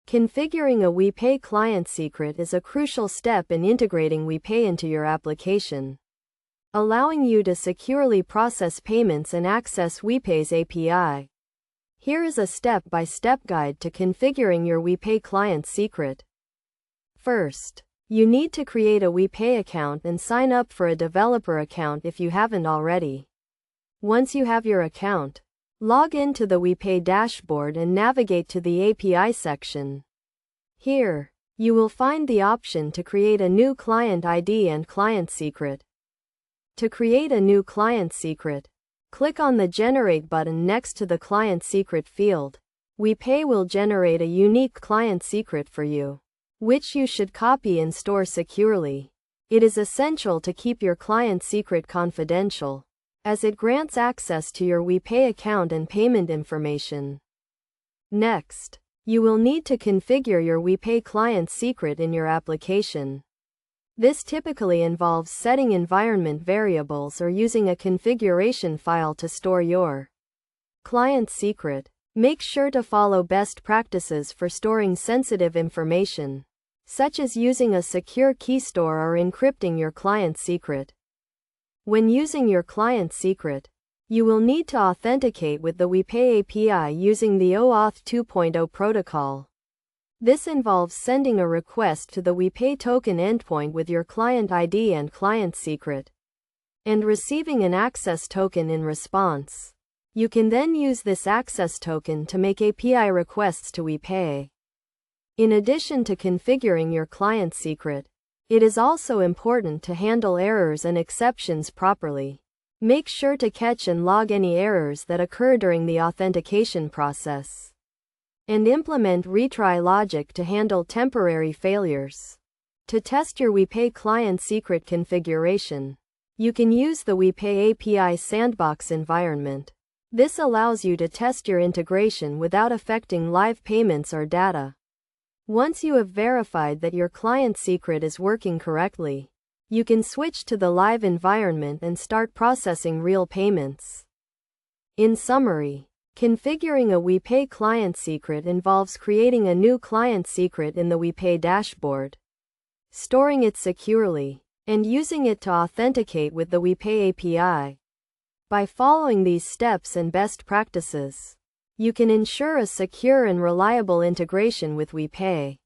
Configuring a WePay client secret is a crucial step in integrating WePay into your application, allowing you to securely process payments and access WePay's API. Here is a step-by-step guide to configuring your WePay client secret. First, you need to create a WePay account and sign up for a developer account if you haven't already. Once you have your account, log in to the WePay dashboard and navigate to the API section. Here, you will find the option to create a new client ID and client secret. To create a new client secret, click on the Generate button next to the Client Secret field. WePay will generate a unique client secret for you, which you should copy and store securely. It is essential to keep your client secret confidential, as it grants access to your WePay account and payment information. Next, you will need to configure your WePay client secret in your application. This typically involves setting environment variables or using a configuration file to store your client secret. Make sure to follow best practices for storing sensitive information, such as using a secure key store or encrypting your client secret. When using your client secret, you will need to authenticate with the WePay API using the OAuth 2.0 protocol. This involves sending a request to the WePay token endpoint with your client ID and client secret, and receiving an access token in response. You can then use this access token to make API requests to WePay. In addition to configuring your client secret, it is also important to handle errors and exceptions properly. Make sure to catch and log any errors that occur during the authentication process, and implement retry logic to handle temporary failures. To test your WePay client secret configuration, you can use the WePay API sandbox environment. This allows you to test your integration without affecting live payments or data. Once you have verified that your client secret is working correctly, you can switch to the live environment and start processing real payments. In summary, configuring a WePay client secret involves creating a new client secret in the WePay dashboard, storing it securely, and using it to authenticate with the WePay API. By following these steps and best practices, you can ensure a secure and reliable integration with WePay.